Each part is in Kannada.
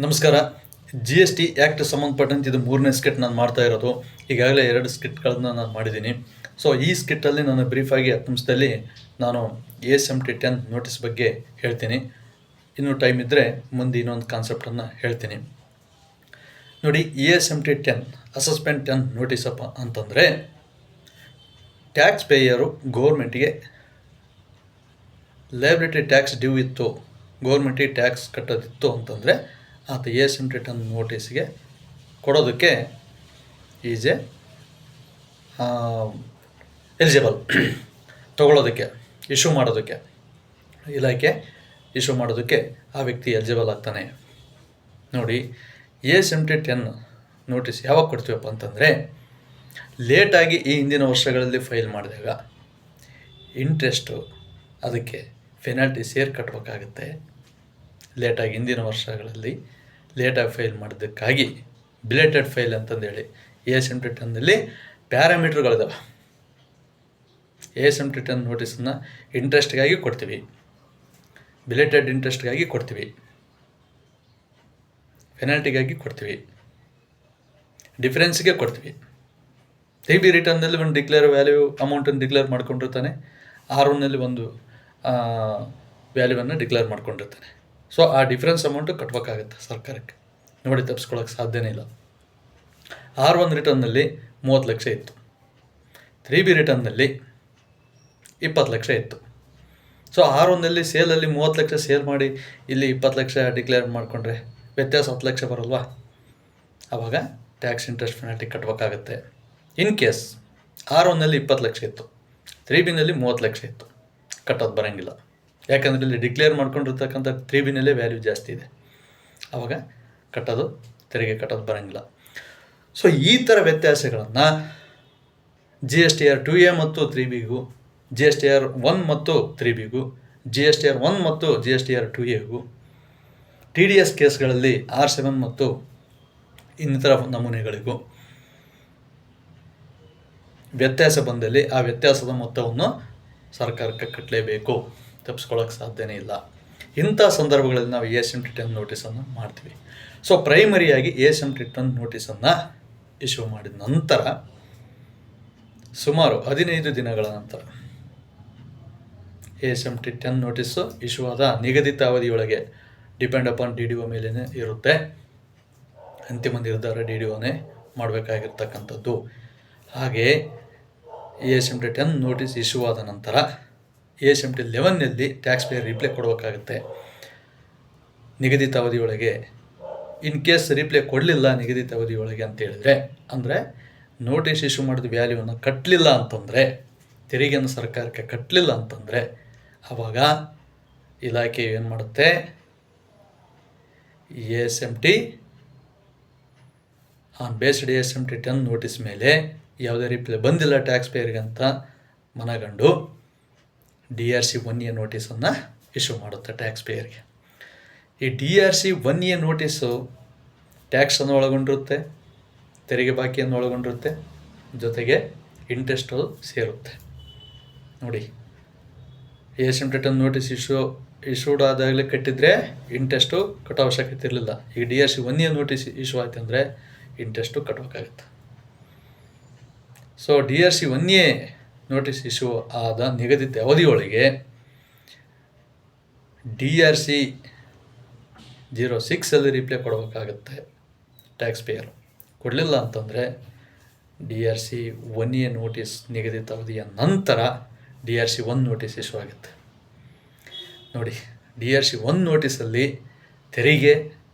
ನಮಸ್ಕಾರ. ಜಿ ಎಸ್ ಟಿ ಆ್ಯಕ್ಟ್ ಸಂಬಂಧಪಟ್ಟಂತೆ ಇದು 3ನೇ ಸ್ಕಿಟ್ ನಾನು ಮಾಡ್ತಾ ಇರೋದು. ಈಗಾಗಲೇ 2 ಸ್ಕಿಟ್ಗಳನ್ನು ನಾನು ಮಾಡಿದ್ದೀನಿ. ಸೊ ಈ ಸ್ಕಿಟ್ಟಲ್ಲಿ ನಾನು ಬ್ರೀಫಾಗಿ 10 ನಿಮಿಷದಲ್ಲಿ ನಾನು AS-7010 ನೋಟಿಸ್ ಬಗ್ಗೆ ಹೇಳ್ತೀನಿ. ಇನ್ನೂ ಟೈಮ್ ಇದ್ದರೆ ಮುಂದೆ ಇನ್ನೊಂದು ಕಾನ್ಸೆಪ್ಟನ್ನು ಹೇಳ್ತೀನಿ. ನೋಡಿ, AS-7010 ಅಸೆಸ್ಮೆಂಟ್ 10 ನೋಟಿಸಪ್ಪ ಅಂತಂದರೆ, ಟ್ಯಾಕ್ಸ್ ಪೇಯರು ಗೌರ್ಮೆಂಟಿಗೆ ಲಯಬಿಲಿಟಿ ಟ್ಯಾಕ್ಸ್ ಡ್ಯೂ ಇತ್ತು, ಗೌರ್ಮೆಂಟಿಗೆ ಟ್ಯಾಕ್ಸ್ ಕಟ್ಟೋದಿತ್ತು ಅಂತಂದರೆ ಆತ AS-7010 ನೋಟಿಸ್ಗೆ ಕೊಡೋದಕ್ಕೆ ಈಸ್ ಎಲಿಜಿಬಲ್. ತೊಗೊಳೋದಕ್ಕೆ, ಇಶ್ಯೂ ಮಾಡೋದಕ್ಕೆ, ಇಲಾಖೆ ಇಶ್ಯೂ ಮಾಡೋದಕ್ಕೆ ಆ ವ್ಯಕ್ತಿ ಎಲಿಜಿಬಲ್ ಆಗ್ತಾನೆ. ನೋಡಿ, AS-7010 ನೋಟಿಸ್ ಯಾವಾಗ ಕೊಡ್ತೀವಪ್ಪ ಅಂತಂದರೆ, ಲೇಟಾಗಿ ಈ ಹಿಂದಿನ ವರ್ಷಗಳಲ್ಲಿ ಫೈಲ್ ಮಾಡಿದಾಗ ಇಂಟ್ರೆಸ್ಟು ಅದಕ್ಕೆ ಪೆನಾಲ್ಟಿ ಸೇರಿ ಕಟ್ಟಬೇಕಾಗುತ್ತೆ. ಲೇಟಾಗಿ ಹಿಂದಿನ ವರ್ಷಗಳಲ್ಲಿ ಲೇಟಾಗಿ ಫೈಲ್ ಮಾಡಿದ್ದಕ್ಕಾಗಿ ಬಿಲೇಟೆಡ್ ಫೈಲ್ ಅಂತಂದೇಳಿ AS-7010ನಲ್ಲಿ ಪ್ಯಾರಾಮೀಟ್ರ್ಗಳಿದಾವೆ. AS-7010 ನೋಟಿಸನ್ನು ಇಂಟ್ರೆಸ್ಟ್ಗಾಗಿ ಕೊಡ್ತೀವಿ, ಬಿಲೇಟೆಡ್ ಇಂಟ್ರೆಸ್ಟ್ಗಾಗಿ ಕೊಡ್ತೀವಿ, ಪೆನಾಲ್ಟಿಗಾಗಿ ಕೊಡ್ತೀವಿ, ಡಿಫರೆನ್ಸ್ಗೆ ಕೊಡ್ತೀವಿ. TB ರಿಟರ್ನ್ನಲ್ಲಿ ಒಂದು ಡಿಕ್ಲೇರ್ ವ್ಯಾಲ್ಯೂ ಅಮೌಂಟನ್ನು ಡಿಕ್ಲೇರ್ ಮಾಡ್ಕೊಂಡಿರ್ತಾನೆ, R1ನಲ್ಲಿ ಒಂದು ವ್ಯಾಲ್ಯೂವನ್ನು ಡಿಕ್ಲೇರ್ ಮಾಡ್ಕೊಂಡಿರ್ತಾನೆ. ಸೊ ಆ ಡಿಫ್ರೆನ್ಸ್ ಅಮೌಂಟು ಕಟ್ಟಬೇಕಾಗುತ್ತೆ ಸರ್ಕಾರಕ್ಕೆ. ನೋಡಿ, ತಪ್ಪಿಸ್ಕೊಳ್ಳೋಕೆ ಸಾಧ್ಯನೇ ಇಲ್ಲ. R1 ರಿಟರ್ನ್ನಲ್ಲಿ 30 ಲಕ್ಷ ಇತ್ತು, 3B ರಿಟರ್ನ್ನಲ್ಲಿ 20 ಲಕ್ಷ ಇತ್ತು. ಸೊ R1ನಲ್ಲಿ ಸೇಲಲ್ಲಿ 30 ಲಕ್ಷ ಸೇಲ್ ಮಾಡಿ ಇಲ್ಲಿ 20 ಲಕ್ಷ ಡಿಕ್ಲೇರ್ ಮಾಡಿಕೊಂಡ್ರೆ ವ್ಯತ್ಯಾಸ 10 ಲಕ್ಷ ಬರೋಲ್ವಾ? ಆವಾಗ ಟ್ಯಾಕ್ಸ್ ಇಂಟ್ರೆಸ್ಟ್ ಪೆನಾಲ್ಟಿ ಕಟ್ಟಬೇಕಾಗತ್ತೆ. ಇನ್ ಕೇಸ್ R1ನಲ್ಲಿ 20 ಲಕ್ಷ ಇತ್ತು, 3Bನಲ್ಲಿ 30 ಲಕ್ಷ ಇತ್ತು, ಕಟ್ಟೋದು ಬರೋಂಗಿಲ್ಲ. ಯಾಕಂದರೆ ಇಲ್ಲಿ ಡಿಕ್ಲೇರ್ ಮಾಡ್ಕೊಂಡಿರ್ತಕ್ಕಂಥ 3Bನಲ್ಲೇ ವ್ಯಾಲ್ಯೂ ಜಾಸ್ತಿ ಇದೆ. ಆವಾಗ ತೆರಿಗೆ ಕಟ್ಟೋದು ಬರೋಂಗಿಲ್ಲ. ಸೊ ಈ ಥರ ವ್ಯತ್ಯಾಸಗಳನ್ನು GSTR 2A ಮತ್ತು 3Bಗೂ, GSTR 1 ಮತ್ತು 3Bಗೂ, GSTR 1 ಮತ್ತು GSTR 2Aಗೂ, TDS ಕೇಸ್ಗಳಲ್ಲಿ R7 ಮತ್ತು ಇನ್ನಿತರ ನಮೂನೆಗಳಿಗೂ ವ್ಯತ್ಯಾಸ ಬಂದಲ್ಲಿ ಆ ವ್ಯತ್ಯಾಸದ ಮೊತ್ತವನ್ನು ಸರ್ಕಾರಕ್ಕೆ ಕಟ್ಟಲೇಬೇಕು, ತಪ್ಪಿಸ್ಕೊಳ್ಳೋಕೆ ಸಾಧ್ಯನೇ ಇಲ್ಲ. ಇಂಥ ಸಂದರ್ಭಗಳಲ್ಲಿ ನಾವು AS-7010 ನೋಟಿಸನ್ನು ಮಾಡ್ತೀವಿ. ಸೊ ಪ್ರೈಮರಿಯಾಗಿ AS-7010 ನೋಟಿಸನ್ನು ಇಶ್ಯೂ ಮಾಡಿದ ನಂತರ ಸುಮಾರು 15 ದಿನಗಳ ನಂತರ AS-7010 ನೋಟಿಸು ಇಶ್ಯೂ ಆದ ನಿಗದಿತ ಅವಧಿಯೊಳಗೆ ಡಿಪೆಂಡ್ ಅಪಾನ್ DDO ಮೇಲೇ ಇರುತ್ತೆ. ಅಂತಿಮ ನಿರ್ಧಾರ DDOನೇ ಮಾಡಬೇಕಾಗಿರ್ತಕ್ಕಂಥದ್ದು. ಹಾಗೆ AS-7010 ನೋಟಿಸ್ ಇಶ್ಯೂ ಆದ ನಂತರ AS-7011ನಲ್ಲಿ ಟ್ಯಾಕ್ಸ್ ಪೇಯರ್ ರಿಪ್ಲೈ ಕೊಡಬೇಕಾಗುತ್ತೆ ನಿಗದಿತ ಅವಧಿಯೊಳಗೆ. ಇನ್ ಕೇಸ್ ರಿಪ್ಲೈ ಕೊಡಲಿಲ್ಲ ನಿಗದಿತ ಅವಧಿಯೊಳಗೆ ಅಂತ ಹೇಳಿದ್ರೆ, ಅಂದರೆ ನೋಟಿಸ್ ಇಶ್ಯೂ ಮಾಡಿದ ವ್ಯಾಲ್ಯೂವನ್ನು ಕಟ್ಟಲಿಲ್ಲ ಅಂತಂದರೆ, ತೆರಿಗೆಯನ್ನು ಸರ್ಕಾರಕ್ಕೆ ಕಟ್ಟಲಿಲ್ಲ ಅಂತಂದರೆ, ಆವಾಗ ಇಲಾಖೆ ಏನು ಮಾಡುತ್ತೆ, AS-7010 ನೋಟಿಸ್ ಮೇಲೆ ಯಾವುದೇ ರಿಪ್ಲೈ ಬಂದಿಲ್ಲ ಟ್ಯಾಕ್ಸ್ ಪೇಯರ್ಗೆ ಅಂತ ಮನಗಂಡು DRC 1A ನೋಟಿಸನ್ನು ಇಶ್ಯೂ ಮಾಡುತ್ತೆ ಟ್ಯಾಕ್ಸ್ ಪೇಯರ್ಗೆ. ಈ DRC 1A ನೋಟಿಸು ಟ್ಯಾಕ್ಸನ್ನು ಒಳಗೊಂಡಿರುತ್ತೆ, ತೆರಿಗೆ ಬಾಕಿಯನ್ನು ಒಳಗೊಂಡಿರುತ್ತೆ, ಜೊತೆಗೆ ಇಂಟ್ರೆಸ್ಟು ಸೇರುತ್ತೆ. ನೋಡಿ, AS-7010 ನೋಟಿಸ್ ಇಶ್ಯೂಡ್ ಆದಾಗಲೇ ಕಟ್ಟಿದರೆ ಇಂಟ್ರೆಸ್ಟು ಕಟ್ಟೋ ಅವಶ್ಯಕತೆ ಇರಲಿಲ್ಲ. ಈಗ DRC 1A ನೋಟಿಸ್ ಇಶ್ಯೂ ಆಯ್ತು ಅಂದರೆ ಇಂಟ್ರೆಸ್ಟು ಕಟ್ಟಬೇಕಾಗುತ್ತೆ. So DRC 1A notice issue ಆದ ನಿಗದಿತ ಅವಧಿಯೊಳಗೆ DRC 06 ರಿಪ್ಲೈ ಕೊಡಬೇಕಾಗುತ್ತೆ ಟ್ಯಾಕ್ಸ್ ಪೇಯರ್. ಕೊಡಲಿಲ್ಲ ಅಂತಂದರೆ DRC 1A ನೋಟಿಸ್ ನಿಗದಿತ ಅವಧಿಯ ನಂತರ DRC 1 ನೋಟಿಸ್ ಇಶ್ಯೂ ಆಗುತ್ತೆ. ನೋಡಿ, DRC 1 ನೋಟಿಸಲ್ಲಿ ತೆರಿಗೆ,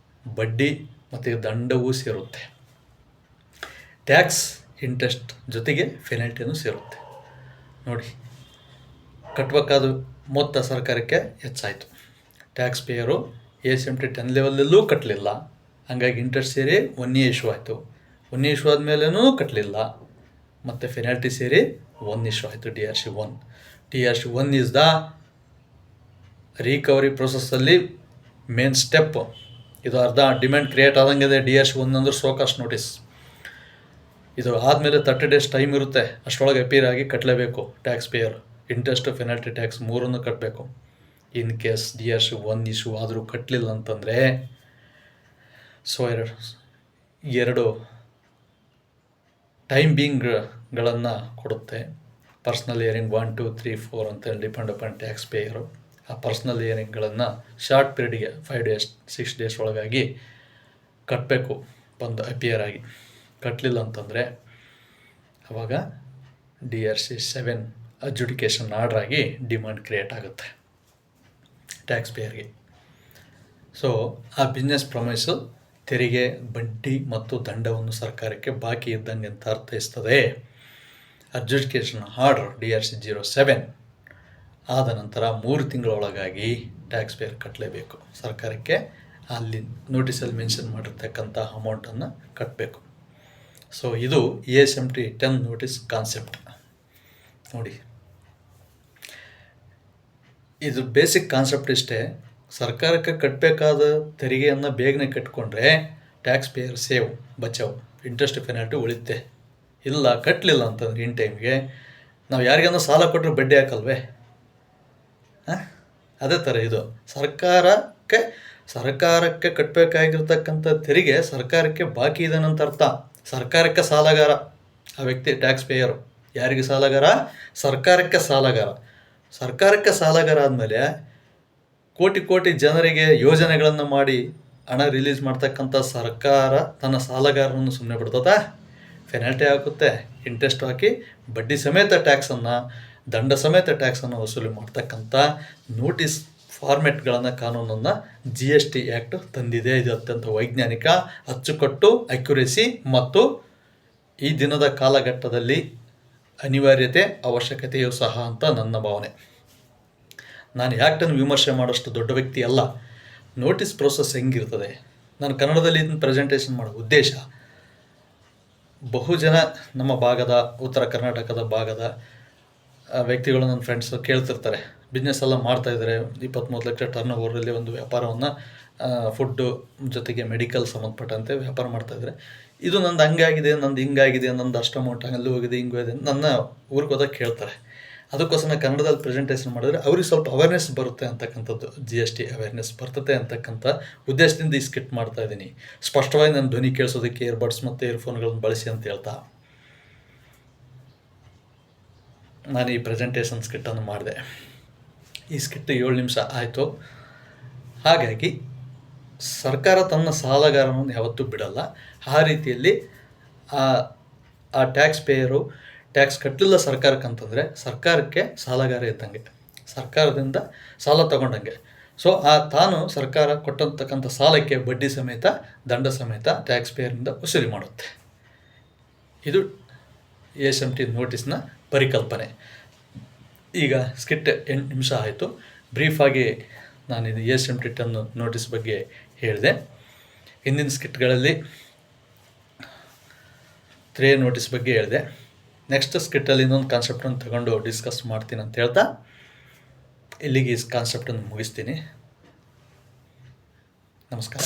ಬಡ್ಡಿ ಮತ್ತು ದಂಡವೂ ಸೇರುತ್ತೆ, ಟ್ಯಾಕ್ಸ್ ಇಂಟ್ರೆಸ್ಟ್ ಜೊತೆಗೆ ಪೆನಾಲ್ಟಿನೂ ಸೇರುತ್ತೆ. ನೋಡಿ, ಕಟ್ಟಬೇಕಾದ ಮೊತ್ತ ಸರ್ಕಾರಕ್ಕೆ ಹೆಚ್ಚಾಯಿತು. ಟ್ಯಾಕ್ಸ್ ಪೇಯರು AS-7010 ಲೆವೆಲಲ್ಲೂ ಕಟ್ಟಲಿಲ್ಲ, ಹಾಗಾಗಿ ಇಂಟ್ರೆಸ್ಟ್ ಸೇರಿ 1A ಇಶ್ಯೂ ಆಯಿತು. 1A ಇಶ್ಯೂ ಆದಮೇಲೂ ಕಟ್ಟಲಿಲ್ಲ, ಮತ್ತು ಪೆನಾಲ್ಟಿ ಸೇರಿ 1 ಇಶ್ಯೂ ಆಯಿತು. DRC 1 ಈಸ್ ದ ರಿಕವರಿ ಪ್ರೊಸೆಸ್ಸಲ್ಲಿ ಮೇನ್ ಸ್ಟೆಪ್. ಇದು ಅರ್ಧ ಡಿಮ್ಯಾಂಡ್ ಕ್ರಿಯೇಟ್ ಆದಂಗಿದೆ. DRC 1 ಅಂದ್ರೆ ಸೋಕಾಸ್ಟ್ ನೋಟಿಸ್. ಇದು ಆದಮೇಲೆ 30 ಡೇಸ್ ಟೈಮ್ ಇರುತ್ತೆ, ಅಷ್ಟರೊಳಗೆ ಅಪೀರ್ ಆಗಿ ಕಟ್ಟಲೇಬೇಕು tax pair. Interest, penalty, tax ಮೂರನ್ನು ಕಟ್ಟಬೇಕು. ಇನ್ ಕೇಸ್ DRC 1 ಇಶ್ಯೂ ಆದರೂ ಕಟ್ಟಲಿಲ್ಲ ಅಂತಂದರೆ ಸೊ ಎರಡು ಟೈಮ್ ಬೀಯಿಂಗ್ಗಳನ್ನು ಕೊಡುತ್ತೆ. ಪರ್ಸ್ನಲ್ ಇಯರಿಂಗ್ 1 2 3 4 ಅಂತೇಳಿ ಡಿಪೆಂಡ್ ಅಪಾನ್ ಟ್ಯಾಕ್ಸ್ ಪೇಯರು. ಆ ಪರ್ಸ್ನಲ್ ಇಯರಿಂಗ್ಗಳನ್ನು ಶಾರ್ಟ್ ಪೀರಿಯಡ್ಗೆ 5 ಡೇಸ್ 6 ಡೇಸ್ ಒಳಗಾಗಿ ಕಟ್ಟಬೇಕು ಬಂದು ಅಪಿಯರ್ ಆಗಿ. ಕಟ್ಟಲಿಲ್ಲ ಅಂತಂದರೆ ಆವಾಗ DRC 7 ಅಡ್ಜುಡಿಕೇಷನ್ ಆರ್ಡ್ರ್ ಆಗಿ ಡಿಮಾಂಡ್ ಕ್ರಿಯೇಟ್ ಆಗುತ್ತೆ ಟ್ಯಾಕ್ಸ್ ಪೇಯರ್ಗೆ. ಸೊ ಆ ಬಿಸ್ನೆಸ್ ಪ್ರೊಮೈಸು ತೆರಿಗೆ, ಬಡ್ಡಿ ಮತ್ತು ದಂಡವನ್ನು ಸರ್ಕಾರಕ್ಕೆ ಬಾಕಿ ಇದ್ದಂಗೆ ಅಂತ ಅರ್ಥೈಸ್ತದೆ. ಅಡ್ಜುಡಿಕೇಷನ್ ಆರ್ಡರ್ DRC 07 ಆದ ನಂತರ 3 ತಿಂಗಳೊಳಗಾಗಿ ಟ್ಯಾಕ್ಸ್ ಪೇಯರ್ ಕಟ್ಟಲೇಬೇಕು ಸರ್ಕಾರಕ್ಕೆ. ಅಲ್ಲಿ ನೋಟಿಸಲ್ಲಿ ಮೆನ್ಷನ್ ಮಾಡಿರ್ತಕ್ಕಂಥ ಅಮೌಂಟನ್ನು ಕಟ್ಟಬೇಕು. ಸೊ ಇದು ASMT 10 ನೋಟಿಸ್ ಕಾನ್ಸೆಪ್ಟ್ ನೋಡಿ. ಇದು ಬೇಸಿಕ್ ಕಾನ್ಸೆಪ್ಟ್ ಇಷ್ಟೇ. ಸರ್ಕಾರಕ್ಕೆ ಕಟ್ಟಬೇಕಾದ ತೆರಿಗೆಯನ್ನು ಬೇಗನೆ ಕಟ್ಕೊಂಡ್ರೆ ಟ್ಯಾಕ್ಸ್ ಪೇಯರ್ ಸೇವ್, ಬಚಾವ್, ಇಂಟ್ರೆಸ್ಟ್ ಪೆನಾಲ್ಟಿ ಉಳಿತೆ. ಇಲ್ಲ ಕಟ್ಟಲಿಲ್ಲ ಅಂತಂದ್ರೆ ಇನ್ ಟೈಮ್ಗೆ ನಾವು ಯಾರಿಗಾನ ಸಾಲ ಕೊಟ್ಟರೆ ಬಡ್ಡಿ ಹಾಕಲ್ವೇ? ಅದೇ ಥರ ಇದು ಸರ್ಕಾರಕ್ಕೆ ಕಟ್ಟಬೇಕಾಗಿರ್ತಕ್ಕಂಥ ತೆರಿಗೆ ಸರ್ಕಾರಕ್ಕೆ ಬಾಕಿ ಇದೆ ಅಂತ ಅರ್ಥ. ಸರ್ಕಾರಕ್ಕೆ ಸಾಲಗಾರ ಆ ವ್ಯಕ್ತಿ ಟ್ಯಾಕ್ಸ್ ಪೇಯರು. ಯಾರಿಗೆ ಸಾಲಗಾರ? ಸರ್ಕಾರಕ್ಕೆ ಸಾಲಗಾರ. ಸರ್ಕಾರಕ್ಕೆ ಸಾಲಗಾರ ಆದಮೇಲೆ ಕೋಟಿ ಕೋಟಿ ಜನರಿಗೆ ಯೋಜನೆಗಳನ್ನು ಮಾಡಿ ಹಣ ರಿಲೀಸ್ ಮಾಡ್ತಕ್ಕಂಥ ಸರ್ಕಾರ ತನ್ನ ಸಾಲಗಾರರನ್ನು ಸುಮ್ಮನೆ ಬಿಡ್ತದ? ಪೆನಾಲ್ಟಿ ಹಾಕುತ್ತೆ, ಇಂಟ್ರೆಸ್ಟ್ ಹಾಕಿ ಬಡ್ಡಿ ಸಮೇತ ಟ್ಯಾಕ್ಸನ್ನು, ದಂಡ ಸಮೇತ ಟ್ಯಾಕ್ಸನ್ನು ವಸೂಲಿ ಮಾಡ್ತಕ್ಕಂಥ ನೋಟಿಸ್ ಫಾರ್ಮೆಟ್ಗಳನ್ನು, ಕಾನೂನನ್ನು GST ಆ್ಯಕ್ಟ್ ತಂದಿದೆ. ಇದು ಅತ್ಯಂತ ವೈಜ್ಞಾನಿಕ, ಅಚ್ಚುಕಟ್ಟು, ಅಕ್ಯುರೇಸಿ ಮತ್ತು ಈ ದಿನದ ಕಾಲಘಟ್ಟದಲ್ಲಿ ಅನಿವಾರ್ಯತೆ, ಅವಶ್ಯಕತೆಯೂ ಸಹ ಅಂತ ನನ್ನ ಭಾವನೆ. ನಾನು ಆ್ಯಕ್ಟನ್ನು ವಿಮರ್ಶೆ ಮಾಡೋಷ್ಟು ದೊಡ್ಡ ವ್ಯಕ್ತಿ ಅಲ್ಲ. ನೋಟಿಸ್ ಪ್ರೋಸೆಸ್ ಹೆಂಗಿರ್ತದೆ, ನಾನು ಕನ್ನಡದಲ್ಲಿ ಇದನ್ನು ಪ್ರೆಸೆಂಟೇಷನ್ ಮಾಡೋ ಉದ್ದೇಶ, ಬಹುಜನ ನಮ್ಮ ಭಾಗದ, ಉತ್ತರ ಕರ್ನಾಟಕದ ಭಾಗದ ವ್ಯಕ್ತಿಗಳು, ನನ್ನ ಫ್ರೆಂಡ್ಸು ಕೇಳ್ತಿರ್ತಾರೆ, ಬಿಸ್ನೆಸ್ ಎಲ್ಲ ಮಾಡ್ತಾಯಿದ್ದಾರೆ, 23 ಲಕ್ಷ ಟರ್ನ್ ಓವರಲ್ಲಿ ಒಂದು ವ್ಯಾಪಾರವನ್ನು ಫುಡ್ಡು ಜೊತೆಗೆ ಮೆಡಿಕಲ್ ಸಂಬಂಧಪಟ್ಟಂತೆ ವ್ಯಾಪಾರ ಮಾಡ್ತಾಯಿದ್ದಾರೆ. ಇದು ನಂದು ಹಂಗಾಗಿದೆ, ನಂದು ಹಿಂಗಾಗಿದೆ, ನಂದು ಅಷ್ಟು ಅಮೌಂಟ್ ಅಲ್ಲಿ ಹೋಗಿದೆ, ಹಿಂಗೆ ಹೋಗಿದೆ, ನನ್ನ ಊರಿಗೆ ಹೋದಾಗ ಕೇಳ್ತಾರೆ. ಅದಕ್ಕೋಸ್ಕರ ಕನ್ನಡದಲ್ಲಿ ಪ್ರೆಸೆಂಟೇಷನ್ ಮಾಡಿದ್ರೆ ಅವ್ರಿಗೆ ಸ್ವಲ್ಪ ಅವೇರ್ನೆಸ್ ಬರುತ್ತೆ ಅಂತಕ್ಕಂಥದ್ದು, GST ಅವೇರ್ನೆಸ್ ಬರ್ತದೆ ಅಂತಕ್ಕಂಥ ಉದ್ದೇಶದಿಂದ ಈ ಸ್ಕಿಟ್ ಮಾಡ್ತಾ ಇದ್ದೀನಿ. ಸ್ಪಷ್ಟವಾಗಿ ನನ್ನ ಧ್ವನಿ ಕೇಳಿಸೋದಕ್ಕೆ ಇಯರ್ಬಡ್ಸ್ ಮತ್ತು ಇಯರ್ಫೋನ್ಗಳನ್ನು ಬಳಸಿ ಅಂತ ಹೇಳ್ತಾ ನಾನು ಈ ಪ್ರೆಸೆಂಟೇಷನ್ ಸ್ಕಿಟ್ಟನ್ನು ಮಾಡಿದೆ. ಈ ಸ್ಕಿಟ್ 7 ನಿಮಿಷ ಆಯಿತು. ಹಾಗಾಗಿ ಸರ್ಕಾರ ತನ್ನ ಸಾಲಗಾರನನ್ನು ಯಾವತ್ತೂ ಬಿಡಲ್ಲ. ಆ ರೀತಿಯಲ್ಲಿ ಆ ಟ್ಯಾಕ್ಸ್ ಪೇಯರು ಟ್ಯಾಕ್ಸ್ ಕಟ್ಟಲಿಲ್ಲ ಸರ್ಕಾರಕ್ಕೆ ಅಂತಂದರೆ ಸರ್ಕಾರಕ್ಕೆ ಸಾಲಗಾರ ಇದ್ದಂಗೆ, ಸರ್ಕಾರದಿಂದ ಸಾಲ ತಗೊಂಡಂಗೆ. ಸೊ ತಾನು ಸರ್ಕಾರ ಕೊಟ್ಟಂತಕ್ಕಂಥ ಸಾಲಕ್ಕೆ ಬಡ್ಡಿ ಸಮೇತ, ದಂಡ ಸಮೇತ ಟ್ಯಾಕ್ಸ್ ಪೇಯರ್ನಿಂದ ವಸೂಲಿ ಮಾಡುತ್ತೆ. ಇದು ASMT ನೋಟಿಸ್ನ ಪರಿಕಲ್ಪನೆ. ಈಗ ಸ್ಕಿಟ್ 8 ನಿಮಿಷ ಆಯಿತು. ಬ್ರೀಫಾಗಿ ನಾನಿದು ASMT 10 ನೋಟಿಸ್ ಬಗ್ಗೆ ಹೇಳಿದೆ. ಹಿಂದಿನ ಸ್ಕಿಟ್ಗಳಲ್ಲಿ 3 ನೋಟಿಸ್ ಬಗ್ಗೆ ಹೇಳಿದೆ. ನೆಕ್ಸ್ಟ್ ಸ್ಕಿಟ್ಟಲ್ಲಿ ಇನ್ನೊಂದು ಕಾನ್ಸೆಪ್ಟನ್ನು ತಗೊಂಡು ಡಿಸ್ಕಸ್ ಮಾಡ್ತೀನಿ ಅಂತ ಹೇಳ್ತಾ ಇಲ್ಲಿಗೆ ಈ ಕಾನ್ಸೆಪ್ಟನ್ನು ಮುಗಿಸ್ತೀನಿ. ನಮಸ್ಕಾರ.